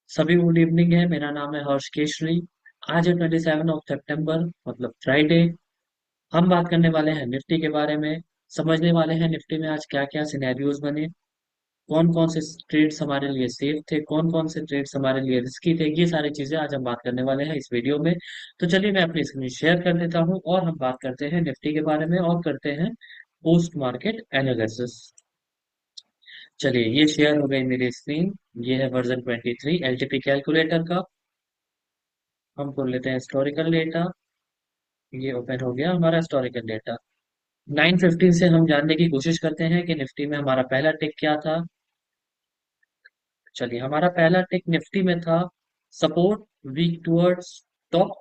सभी good evening है। मेरा नाम है हर्ष केशरी। आज है 27 सितंबर मतलब फ्राइडे। हम बात करने वाले हैं निफ्टी के बारे में। समझने वाले हैं निफ्टी में आज क्या क्या सिनेरियोज बने, कौन कौन से ट्रेड्स हमारे लिए सेफ थे, कौन कौन से ट्रेड्स हमारे लिए रिस्की थे। ये सारी चीजें आज हम बात करने वाले हैं इस वीडियो में। तो चलिए मैं अपनी स्क्रीन शेयर कर देता हूँ और हम बात करते हैं निफ्टी के बारे में और करते हैं पोस्ट मार्केट एनालिसिस। चलिए ये शेयर हो गई मेरी स्क्रीन। ये है वर्जन 23 एलटीपी कैलकुलेटर का। हम खोल लेते हैं हिस्टोरिकल डेटा। ये ओपन हो गया हमारा हिस्टोरिकल डेटा। 9:15 से हम जानने की कोशिश करते हैं कि निफ्टी में हमारा पहला टिक क्या था। चलिए हमारा पहला टिक निफ्टी में था सपोर्ट वीक टुवर्ड्स टॉप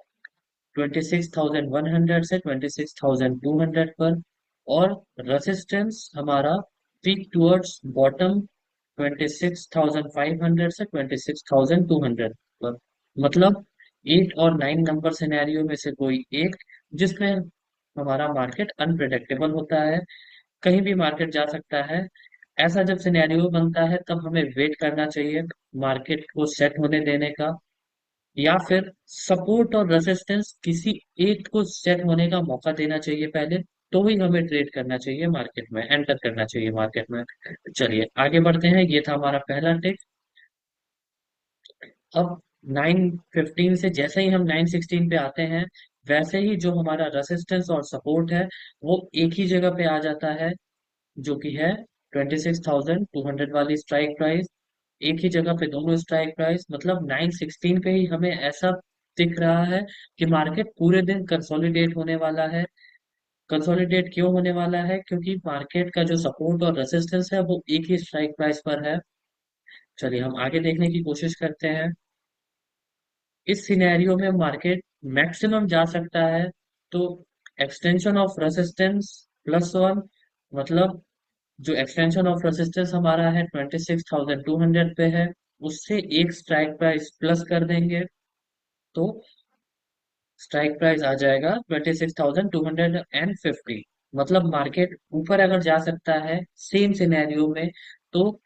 26,100 से 26,200 पर, और रेसिस्टेंस हमारा वीक टुवर्ड्स बॉटम 26,500 से 26,200 पर। मतलब 8 और 9 नंबर सिनेरियो में से कोई एक, जिसमें हमारा मार्केट अनप्रिडिक्टेबल होता है, कहीं भी मार्केट जा सकता है। ऐसा जब सिनेरियो बनता है तब हमें वेट करना चाहिए मार्केट को सेट होने देने का, या फिर सपोर्ट और रेजिस्टेंस किसी एक को सेट होने का मौका देना चाहिए पहले, तो ही हमें ट्रेड करना चाहिए मार्केट में, एंटर करना चाहिए मार्केट में। चलिए आगे बढ़ते हैं। ये था हमारा पहला टिक। अब 9:15 से जैसे ही हम 9:16 पे आते हैं, वैसे ही जो हमारा रेसिस्टेंस और सपोर्ट है वो एक ही जगह पे आ जाता है, जो कि है 26,200 वाली स्ट्राइक प्राइस। एक ही जगह पे दोनों स्ट्राइक प्राइस, मतलब 9:16 पे ही हमें ऐसा दिख रहा है कि मार्केट पूरे दिन कंसोलिडेट होने वाला है। कंसोलिडेट क्यों होने वाला है? क्योंकि मार्केट का जो सपोर्ट और रेसिस्टेंस है वो एक ही स्ट्राइक प्राइस पर है। चलिए हम आगे देखने की कोशिश करते हैं। इस सिनेरियो में मार्केट मैक्सिमम जा सकता है तो एक्सटेंशन ऑफ रेसिस्टेंस +1, मतलब जो एक्सटेंशन ऑफ रेसिस्टेंस हमारा है 26,200 पे है, उससे एक स्ट्राइक प्राइस प्लस कर देंगे तो स्ट्राइक प्राइस आ जाएगा 26,250। मतलब मार्केट ऊपर अगर जा सकता है सेम सिनेरियो में, तो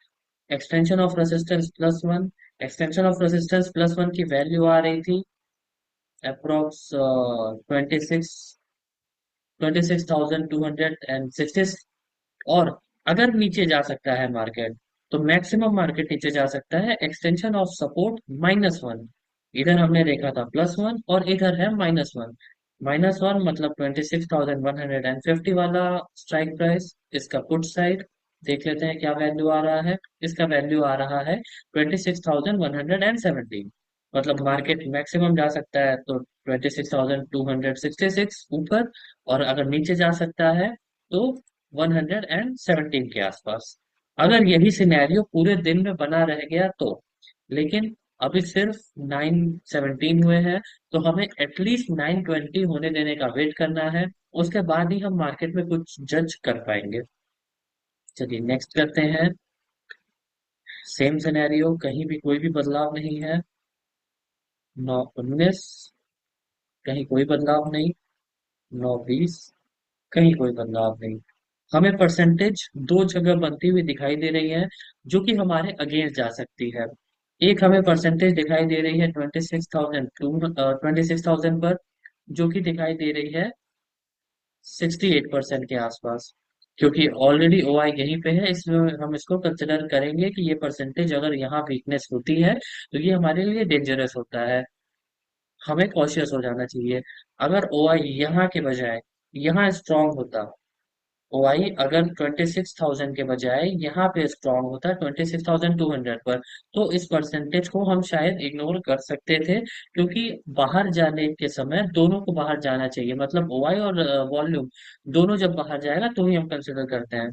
extension of resistance +1, extension of resistance +1 की वैल्यू आ रही थी अप्रोक्स 26,260। और अगर नीचे जा सकता है मार्केट, तो मैक्सिमम मार्केट नीचे जा सकता है एक्सटेंशन ऑफ सपोर्ट -1। इधर हमने देखा था +1 और इधर है -1। -1 मतलब 26,150 वाला स्ट्राइक प्राइस, इसका पुट साइड देख लेते हैं क्या वैल्यू आ रहा है। इसका वैल्यू आ रहा है 26,117। मतलब मार्केट मैक्सिमम जा सकता है तो 26,266 ऊपर, और अगर नीचे जा सकता है तो 117 के आसपास। अगर यही सिनेरियो पूरे दिन में बना रह गया तो, लेकिन अभी सिर्फ 9:17 हुए हैं, तो हमें एटलीस्ट 9:20 होने देने का वेट करना है। उसके बाद ही हम मार्केट में कुछ जज कर पाएंगे। चलिए नेक्स्ट करते हैं। सेम सिनेरियो, कहीं भी कोई भी बदलाव नहीं है। 9:19, कहीं कोई बदलाव नहीं। 9:20, कहीं कोई बदलाव नहीं। हमें परसेंटेज दो जगह बनती हुई दिखाई दे रही है जो कि हमारे अगेंस्ट जा सकती है। एक हमें परसेंटेज दिखाई दे रही है 26,000 पर, जो कि दिखाई दे रही है 68% के आसपास। क्योंकि ऑलरेडी ओआई यहीं पे है, इसमें हम इसको कंसिडर करेंगे कि ये परसेंटेज अगर यहाँ वीकनेस होती है तो ये हमारे लिए डेंजरस होता है, हमें कॉशियस हो जाना चाहिए। अगर ओआई यहाँ के बजाय यहाँ स्ट्रांग होता, ओआई अगर 26,000 के बजाय यहाँ पे स्ट्रांग होता 26,200 पर, तो इस परसेंटेज को हम शायद इग्नोर कर सकते थे। क्योंकि बाहर जाने के समय दोनों को बाहर जाना चाहिए, मतलब ओआई और वॉल्यूम दोनों जब बाहर जाएगा तो ही हम कंसिडर करते हैं।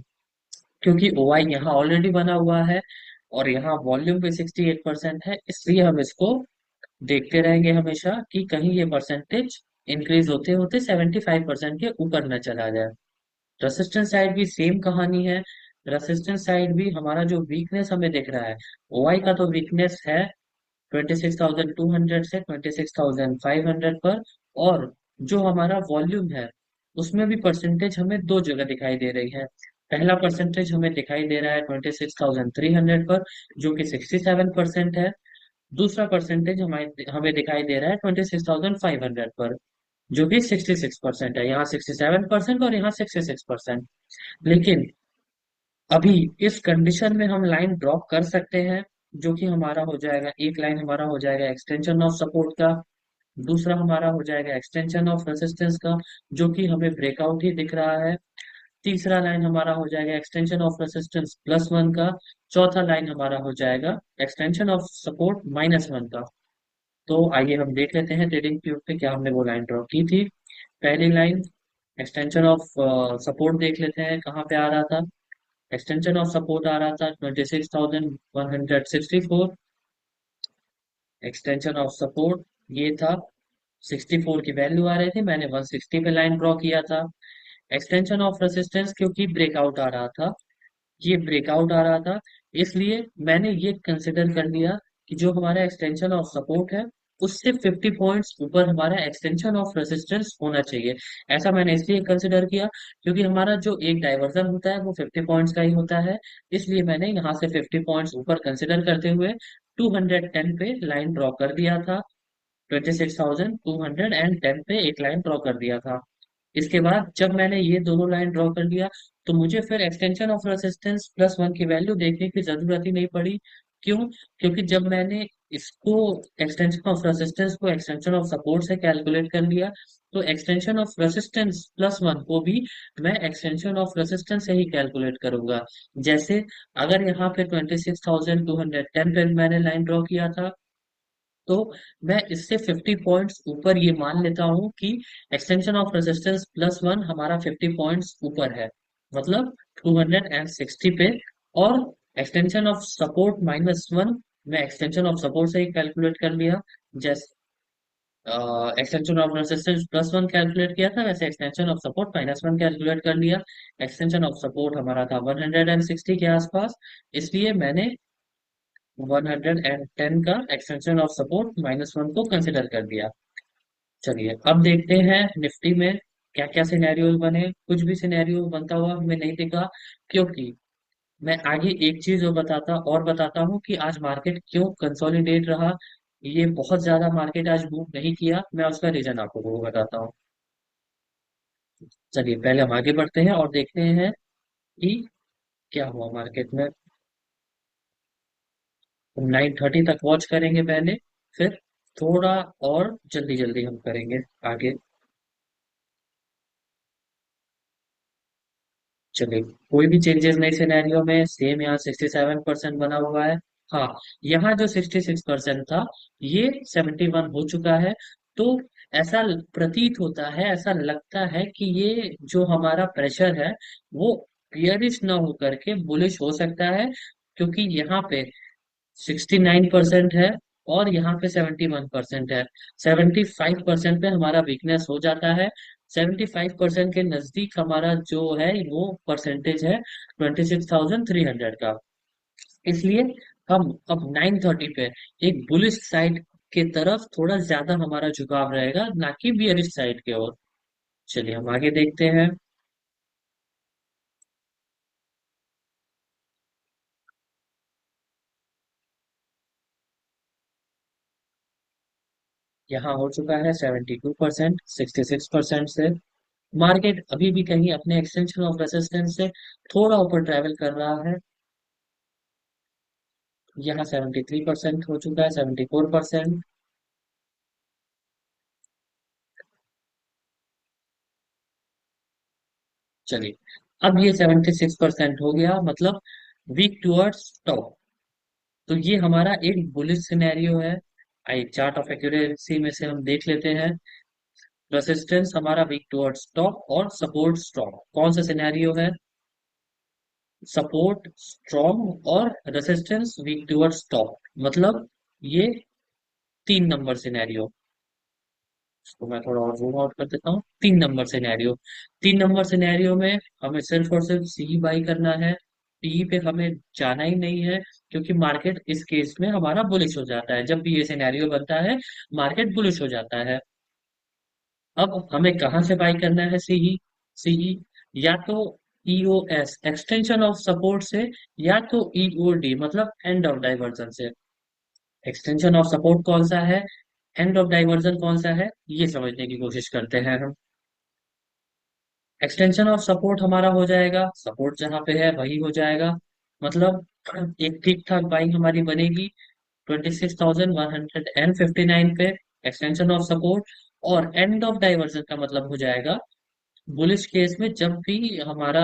क्योंकि ओआई यहाँ ऑलरेडी बना हुआ है और यहाँ वॉल्यूम भी 68% है, इसलिए हम इसको देखते रहेंगे हमेशा कि कहीं ये परसेंटेज इंक्रीज होते होते 75% के ऊपर न चला जाए। रेसिस्टेंस साइड भी सेम कहानी है। रेसिस्टेंस साइड भी हमारा जो वीकनेस हमें दिख रहा है, ओआई का तो वीकनेस है 26,200 से 26,500 पर, और जो हमारा वॉल्यूम है उसमें भी परसेंटेज हमें दो जगह दिखाई दे रही है। पहला परसेंटेज हमें दिखाई दे रहा है 26,300 पर, जो कि 67% है। दूसरा परसेंटेज हमें हमें दिखाई दे रहा है 26,500 पर, जो कि 66% है। यहाँ 67% और यहाँ 66%। लेकिन अभी इस कंडीशन में हम लाइन ड्रॉप कर सकते हैं, जो कि हमारा हो जाएगा, एक लाइन हमारा हो जाएगा एक्सटेंशन ऑफ सपोर्ट का, दूसरा हमारा हो जाएगा एक्सटेंशन ऑफ रेजिस्टेंस का, जो कि हमें ब्रेकआउट ही दिख रहा है। तीसरा लाइन हमारा हो जाएगा एक्सटेंशन ऑफ रेजिस्टेंस +1 का। चौथा लाइन हमारा हो जाएगा एक्सटेंशन ऑफ सपोर्ट -1 का। तो आइए हम देख लेते हैं ट्रेडिंग व्यू पे क्या हमने वो लाइन ड्रॉ की थी। पहली लाइन एक्सटेंशन ऑफ सपोर्ट देख लेते हैं कहाँ पे आ रहा था। एक्सटेंशन ऑफ सपोर्ट आ रहा था 26,164। एक्सटेंशन ऑफ सपोर्ट ये था, 64 की वैल्यू आ रही थी, मैंने 160 पे लाइन ड्रॉ किया था। एक्सटेंशन ऑफ रेजिस्टेंस क्योंकि ब्रेकआउट आ रहा था, ये ब्रेकआउट आ रहा था, इसलिए मैंने ये कंसिडर कर लिया कि जो हमारा एक्सटेंशन ऑफ सपोर्ट है उससे 50 पॉइंट्स ऊपर हमारा एक्सटेंशन ऑफ रेजिस्टेंस होना चाहिए। ऐसा मैंने इसलिए कंसिडर किया क्योंकि हमारा जो एक डाइवर्जन होता है वो 50 पॉइंट्स का ही होता है। इसलिए मैंने यहाँ से 50 पॉइंट्स ऊपर कंसिडर करते हुए 210 पे लाइन ड्रॉ कर दिया था। 26,210 पे एक लाइन ड्रॉ कर दिया था। इसके बाद जब मैंने ये दोनों लाइन ड्रॉ कर लिया, तो मुझे फिर एक्सटेंशन ऑफ रेजिस्टेंस +1 की वैल्यू देखने की जरूरत ही नहीं पड़ी। क्यों? क्योंकि जब मैंने इसको एक्सटेंशन ऑफ रेजिस्टेंस को एक्सटेंशन ऑफ सपोर्ट से कैलकुलेट कर लिया, तो एक्सटेंशन ऑफ रेजिस्टेंस +1 को भी मैं एक्सटेंशन ऑफ रेजिस्टेंस से ही कैलकुलेट करूंगा। जैसे अगर यहाँ पे 26,210 पे मैंने लाइन ड्रॉ किया था, तो मैं इससे 50 पॉइंट्स ऊपर ये मान लेता हूँ कि एक्सटेंशन ऑफ रेजिस्टेंस +1 हमारा 50 पॉइंट्स ऊपर है, मतलब 260 पे। और एक्सटेंशन ऑफ सपोर्ट -1 मैं एक्सटेंशन ऑफ सपोर्ट से ही कैलकुलेट कर लिया। जैसे एक्सटेंशन ऑफ रेजिस्टेंस +1 कैलकुलेट किया था, वैसे एक्सटेंशन ऑफ सपोर्ट -1 कैलकुलेट कर लिया। एक्सटेंशन ऑफ सपोर्ट हमारा था 160 के आसपास, इसलिए मैंने 110 का एक्सटेंशन ऑफ सपोर्ट -1 को कंसिडर कर दिया। चलिए अब देखते हैं निफ्टी में क्या क्या सिनेरियो बने। कुछ भी सिनेरियो बनता हुआ हमें नहीं दिखा, क्योंकि मैं आगे एक चीज और बताता हूँ कि आज मार्केट क्यों कंसोलिडेट रहा। ये बहुत ज्यादा मार्केट आज मूव नहीं किया, मैं उसका रीजन आपको वो बताता हूँ। चलिए पहले हम आगे बढ़ते हैं और देखते हैं कि क्या हुआ मार्केट में। 9:30 तक वॉच करेंगे पहले, फिर थोड़ा और जल्दी जल्दी हम करेंगे आगे। चलिए कोई भी चेंजेस नहीं सिनेरियो में, सेम यहाँ 67% बना हुआ है। हाँ, यहाँ जो 66% था ये 71 हो चुका है। तो ऐसा प्रतीत होता है, ऐसा लगता है कि ये जो हमारा प्रेशर है वो बियरिश ना होकर के बुलिश हो सकता है, क्योंकि यहाँ पे 69% है और यहाँ पे 71% है। 75% पे हमारा वीकनेस हो जाता है। 75% के नजदीक हमारा जो है वो परसेंटेज है 26,300 का। इसलिए हम अब 9:30 पे एक बुलिश साइड के तरफ थोड़ा ज्यादा हमारा झुकाव रहेगा, ना कि बियरिश साइड की ओर। चलिए हम आगे देखते हैं। यहाँ हो चुका है 72%, 66% से मार्केट अभी भी कहीं अपने एक्सटेंशन ऑफ रेजिस्टेंस से थोड़ा ऊपर ट्रेवल कर रहा है। यहाँ 73% हो चुका है, 74%। चलिए अब ये 76% हो गया, मतलब वीक टुवर्ड्स टॉप। तो ये हमारा एक बुलिश सिनेरियो है। आई चार्ट ऑफ एक्यूरेसी में से हम देख लेते हैं। रेसिस्टेंस हमारा वीक टुवर्ड्स टॉप और सपोर्ट स्ट्रॉन्ग, कौन सा सिनेरियो है? सपोर्ट स्ट्रॉन्ग और रेसिस्टेंस वीक टुवर्ड्स टॉप, मतलब ये 3 नंबर सिनेरियो। इसको मैं थोड़ा और जूम आउट कर देता हूँ। 3 नंबर सिनेरियो, 3 नंबर सिनेरियो में हमें सिर्फ और सिर्फ सी बाई करना है, पी पे हमें जाना ही नहीं है, क्योंकि मार्केट इस केस में हमारा बुलिश हो जाता है। जब भी ये सिनेरियो बनता है मार्केट बुलिश हो जाता है। अब हमें कहाँ से बाई करना है? सी, या तो ईओएस एक्सटेंशन ऑफ सपोर्ट से, या तो ईओडी मतलब एंड ऑफ डाइवर्जन से। एक्सटेंशन ऑफ सपोर्ट कौन सा है, एंड ऑफ डाइवर्जन कौन सा है, ये समझने की कोशिश करते हैं हम। एक्सटेंशन ऑफ सपोर्ट हमारा हो जाएगा, सपोर्ट जहां पे है वही हो जाएगा। मतलब एक ठीक ठाक बाइंग हमारी बनेगी 26,159 पे, एक्सटेंशन ऑफ सपोर्ट। और एंड ऑफ डाइवर्जन का मतलब हो जाएगा बुलिश केस में जब भी हमारा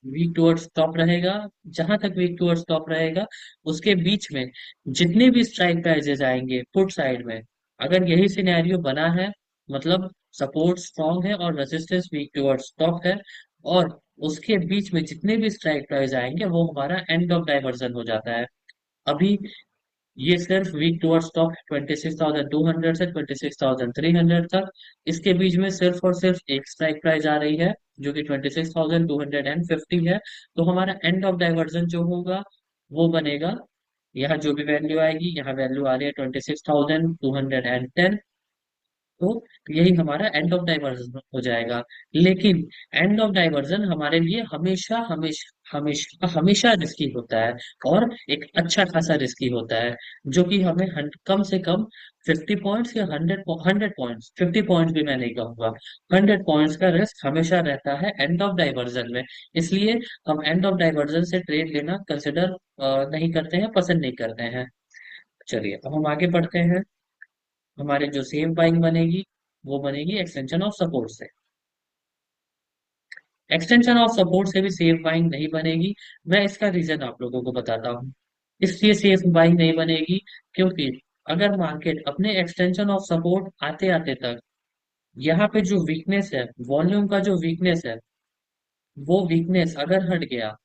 वीक टुवर्ड्स टॉप रहेगा, जहां तक वीक टुवर्ड्स टॉप रहेगा उसके बीच में जितने भी स्ट्राइक प्राइजेस आएंगे पुट साइड में, अगर यही सिनेरियो बना है, मतलब सपोर्ट स्ट्रांग है और रेजिस्टेंस वीक टुवर्ड्स टॉप है, और उसके बीच में जितने भी स्ट्राइक प्राइस आएंगे वो हमारा एंड ऑफ डाइवर्जन हो जाता है। अभी ये सिर्फ वीक टुवर्ड्स टॉप 26,200 से 26,300 तक, इसके बीच में सिर्फ और सिर्फ एक स्ट्राइक प्राइस आ रही है जो कि 26,250 है। तो हमारा एंड ऑफ डाइवर्जन जो होगा वो बनेगा, यहाँ जो भी वैल्यू आएगी, यहाँ वैल्यू आ रही है 26,210, तो यही हमारा एंड ऑफ डाइवर्जन हो जाएगा। लेकिन एंड ऑफ डाइवर्जन हमारे लिए हमेशा हमेशा हमेशा हमेशा रिस्की होता है, और एक अच्छा खासा रिस्की होता है, जो कि हमें कम से कम 50 पॉइंट्स या 100 पॉइंट्स, 50 पॉइंट्स भी मैं नहीं कहूंगा, 100 पॉइंट्स का रिस्क हमेशा रहता है एंड ऑफ डाइवर्जन में। इसलिए हम एंड ऑफ डाइवर्जन से ट्रेड लेना कंसिडर नहीं करते हैं, पसंद नहीं करते हैं। चलिए अब हम आगे बढ़ते हैं। हमारे जो सेम बाइंग बनेगी वो बनेगी एक्सटेंशन ऑफ सपोर्ट से। एक्सटेंशन ऑफ सपोर्ट से भी सेफ बाइंग नहीं बनेगी। मैं इसका रीजन आप लोगों को बताता हूँ। इसलिए सेफ बाइंग नहीं बनेगी क्योंकि अगर मार्केट अपने एक्सटेंशन ऑफ सपोर्ट आते आते तक, यहाँ पे जो वीकनेस है, वॉल्यूम का जो वीकनेस है, वो वीकनेस अगर हट गया,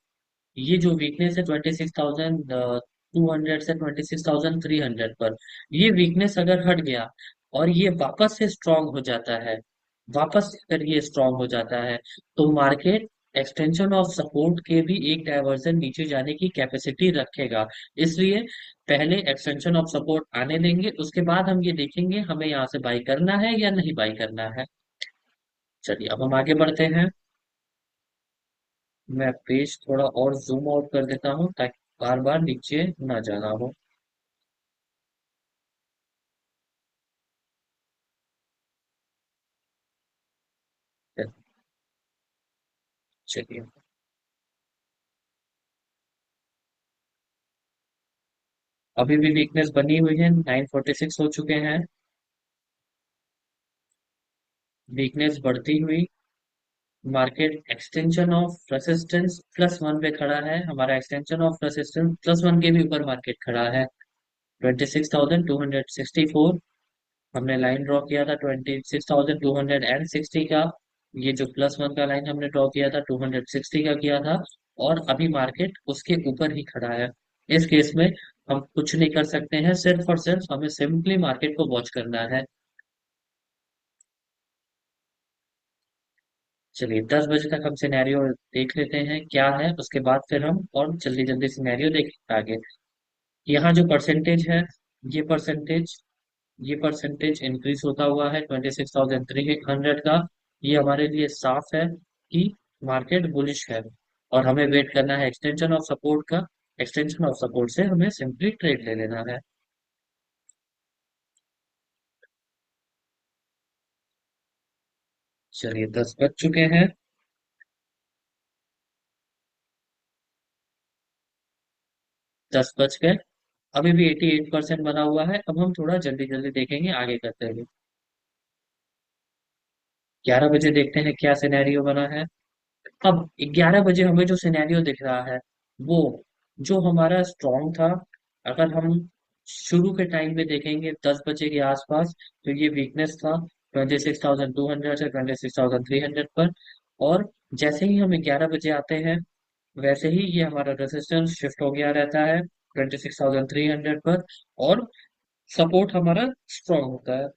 ये जो वीकनेस है 26,200 से 26,300 पर, ये वीकनेस अगर हट गया और ये वापस से स्ट्रांग हो जाता है, वापस से अगर ये स्ट्रांग हो जाता है, तो मार्केट एक्सटेंशन ऑफ सपोर्ट के भी एक डायवर्जन नीचे जाने की कैपेसिटी रखेगा। इसलिए पहले एक्सटेंशन ऑफ सपोर्ट आने देंगे, उसके बाद हम ये देखेंगे हमें यहाँ से बाई करना है या नहीं बाई करना है। चलिए अब हम आगे बढ़ते हैं। मैं पेज थोड़ा और जूम आउट कर देता हूँ ताकि बार बार नीचे ना जाना हो। चलिए, अभी भी वीकनेस बनी हुई है, 946 हो चुके हैं। वीकनेस बढ़ती हुई, मार्केट एक्सटेंशन ऑफ रेसिस्टेंस +1 पे खड़ा है, हमारा एक्सटेंशन ऑफ रेसिस्टेंस +1 के भी ऊपर मार्केट खड़ा है, 26,264। हमने लाइन ड्रॉ किया था 26,260 का, ये जो +1 का लाइन हमने ड्रॉ किया था 260 का किया था, और अभी मार्केट उसके ऊपर ही खड़ा है। इस केस में हम कुछ नहीं कर सकते हैं, सिर्फ और सिर्फ हमें सिंपली मार्केट को वॉच करना है। चलिए 10 बजे तक हम सिनेरियो देख लेते हैं क्या है, उसके बाद फिर हम और जल्दी जल्दी सिनेरियो देखेंगे आगे। यहाँ जो परसेंटेज है, ये परसेंटेज ये परसेंटेज इंक्रीज होता हुआ है 26,300 का। ये हमारे लिए साफ है कि मार्केट बुलिश है, और हमें वेट करना है एक्सटेंशन ऑफ सपोर्ट का। एक्सटेंशन ऑफ सपोर्ट से हमें सिंपली ट्रेड ले लेना है। चलिए 10 बज चुके हैं। 10 बज गए, अभी भी 88% बना हुआ है। अब हम थोड़ा जल्दी जल्दी देखेंगे आगे करते हुए। 11 बजे देखते हैं क्या सिनेरियो बना है। अब 11 बजे हमें जो सिनेरियो दिख रहा है, वो जो हमारा स्ट्रॉन्ग था, अगर हम शुरू के टाइम में देखेंगे 10 बजे के आसपास, तो ये वीकनेस था 26,200 से 26,300 पर। और जैसे ही हम 11 बजे आते हैं, वैसे ही ये हमारा रेजिस्टेंस शिफ्ट हो गया रहता है 26,300 पर, और सपोर्ट हमारा स्ट्रॉन्ग होता है।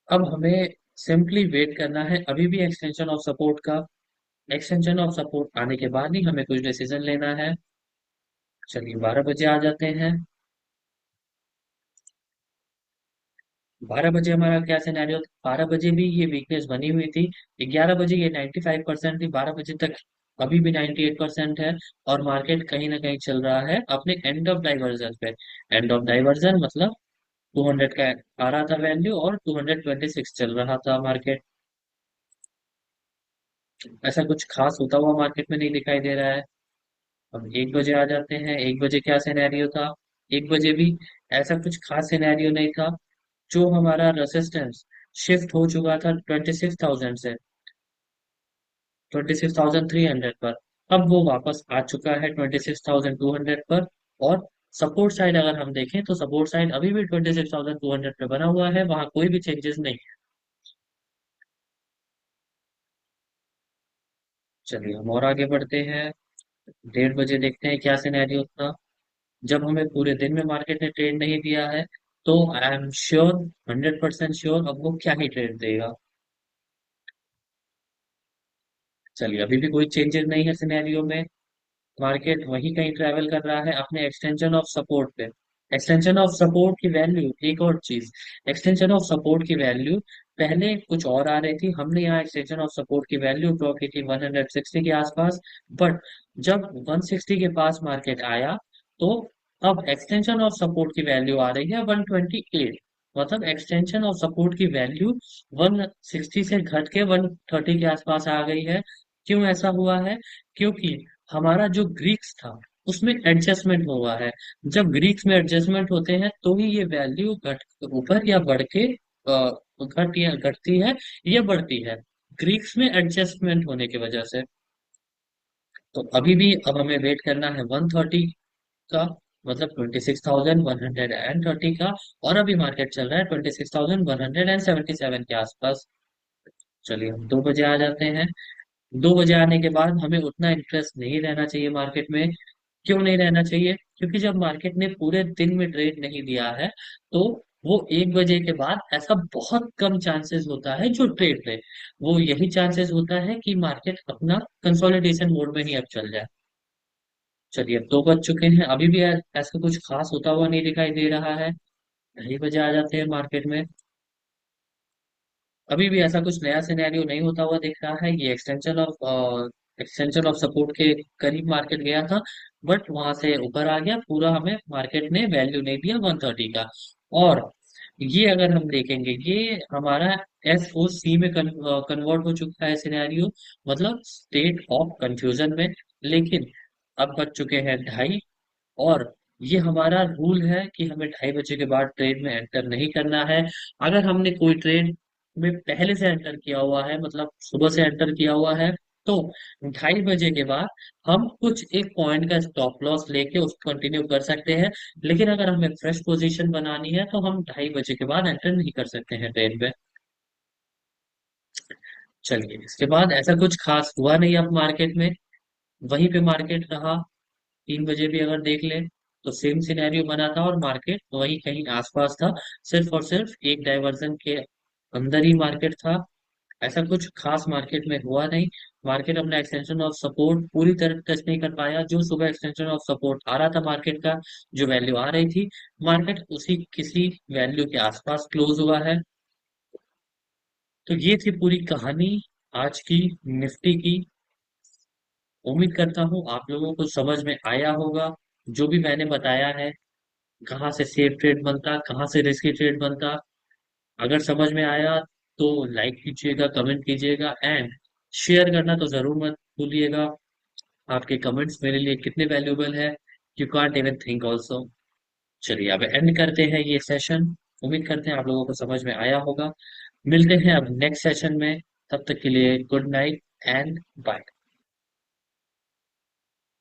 अब हमें सिंपली वेट करना है अभी भी एक्सटेंशन ऑफ सपोर्ट का। एक्सटेंशन ऑफ सपोर्ट आने के बाद ही हमें कुछ डिसीजन लेना है। चलिए 12 बजे आ जाते हैं। 12 बजे हमारा क्या सिनेरियो था, 12 बजे भी ये वीकनेस बनी हुई थी, 11 बजे ये 95% थी, 12 बजे तक अभी भी 98% है। और मार्केट कहीं ना कहीं चल रहा है अपने एंड ऑफ डाइवर्जन पे। एंड ऑफ डाइवर्जन मतलब 200 का आ रहा था वैल्यू और 226 चल रहा था मार्केट। ऐसा कुछ खास होता हुआ मार्केट में नहीं दिखाई दे रहा है। अब 1 बजे आ जाते हैं, 1 बजे क्या सिनेरियो था? 1 बजे भी ऐसा कुछ खास सिनेरियो नहीं था। जो हमारा रेसिस्टेंस शिफ्ट हो चुका था 26,000 से 26,300 पर, अब वो वापस आ चुका है 26,200 पर। और सपोर्ट साइड अगर हम देखें तो सपोर्ट साइड अभी भी 26,200 पे बना हुआ है, वहां कोई भी चेंजेस नहीं है। चलिए हम और आगे बढ़ते हैं। 1:30 बजे देखते हैं क्या सिनेरियो था। जब हमें पूरे दिन में मार्केट ने ट्रेड नहीं दिया है, तो आई एम श्योर, 100% श्योर अब वो क्या ही ट्रेड देगा। चलिए अभी भी कोई चेंजेस नहीं है सिनेरियो में। मार्केट वही कहीं ट्रैवल कर रहा है अपने एक्सटेंशन ऑफ सपोर्ट पे। एक्सटेंशन ऑफ सपोर्ट की वैल्यू, एक और चीज, एक्सटेंशन ऑफ सपोर्ट की वैल्यू पहले कुछ और आ रही थी। हमने यहाँ एक्सटेंशन ऑफ सपोर्ट की वैल्यू ड्रॉ की थी 160 के आसपास। बट जब 160 के पास मार्केट आया, तो अब एक्सटेंशन ऑफ सपोर्ट की वैल्यू आ रही है 128। मतलब एक्सटेंशन ऑफ सपोर्ट की वैल्यू 160 से घट के 130 के आसपास आ गई है। क्यों ऐसा हुआ है? क्योंकि हमारा जो ग्रीक्स था उसमें एडजस्टमेंट हुआ है। जब ग्रीक्स में एडजस्टमेंट होते हैं तो ही ये वैल्यू घट ऊपर या बढ़ के घट या घटती है या बढ़ती है, ग्रीक्स में एडजस्टमेंट होने की वजह से। तो अभी भी अब हमें वेट करना है 130 का, मतलब 26,130 का। और अभी मार्केट चल रहा है 26,177 के आसपास। चलिए हम 2 बजे आ जाते हैं। 2 बजे आने के बाद हमें उतना इंटरेस्ट नहीं रहना चाहिए मार्केट में। क्यों नहीं रहना चाहिए? क्योंकि जब मार्केट ने पूरे दिन में ट्रेड नहीं दिया है, तो वो 1 बजे के बाद ऐसा बहुत कम चांसेस होता है जो ट्रेड ले। वो यही चांसेस होता है कि मार्केट अपना कंसोलिडेशन मोड में ही अब चल जाए। चलिए अब 2 बज चुके हैं, अभी भी ऐसा कुछ खास होता हुआ नहीं दिखाई दे रहा है। 2:30 बजे आ जाते हैं मार्केट में। अभी भी ऐसा कुछ नया सिनेरियो नहीं होता हुआ दिख रहा है। ये एक्सटेंशन ऑफ सपोर्ट के करीब मार्केट गया था, बट वहां से ऊपर आ गया पूरा, हमें मार्केट ने वैल्यू नहीं दिया 130 का। और ये अगर हम देखेंगे, ये हमारा एस ओ सी में कन्वर्ट हो चुका है सिनेरियो, मतलब स्टेट ऑफ कंफ्यूजन में। लेकिन अब बज चुके हैं 2:30, और ये हमारा रूल है कि हमें 2:30 बजे के बाद ट्रेड में एंटर नहीं करना है। अगर हमने कोई ट्रेड में पहले से एंटर किया हुआ है, मतलब सुबह से एंटर किया हुआ है, तो 2:30 बजे के बाद हम कुछ एक पॉइंट का स्टॉप लॉस लेके उसको कंटिन्यू कर सकते हैं। लेकिन अगर हमें फ्रेश पोजीशन बनानी है तो हम 2:30 बजे के बाद एंटर नहीं कर सकते हैं ट्रेड में। चलिए इसके बाद ऐसा कुछ खास हुआ नहीं अब मार्केट में, वहीं पे मार्केट रहा। 3 बजे भी अगर देख ले तो सेम सिनेरियो बना था और मार्केट वही कहीं आसपास था। सिर्फ और सिर्फ एक डाइवर्जन के अंदर ही मार्केट था। ऐसा कुछ खास मार्केट में हुआ नहीं। मार्केट अपना एक्सटेंशन ऑफ सपोर्ट पूरी तरह टच नहीं कर पाया। जो सुबह एक्सटेंशन ऑफ सपोर्ट आ रहा था मार्केट का, जो वैल्यू आ रही थी, मार्केट उसी किसी वैल्यू के आसपास क्लोज हुआ है। तो ये थी पूरी कहानी आज की निफ्टी की। उम्मीद करता हूँ आप लोगों को समझ में आया होगा जो भी मैंने बताया है, कहाँ से सेफ ट्रेड बनता, कहाँ से रिस्की ट्रेड बनता। अगर समझ में आया तो लाइक कीजिएगा, कमेंट कीजिएगा, एंड शेयर करना तो जरूर मत भूलिएगा। आपके कमेंट्स मेरे लिए कितने वैल्यूबल है, you can't even think also. चलिए अब एंड करते हैं ये सेशन। उम्मीद करते हैं आप लोगों को समझ में आया होगा। मिलते हैं अब नेक्स्ट सेशन में। तब तक के लिए गुड नाइट एंड बाय।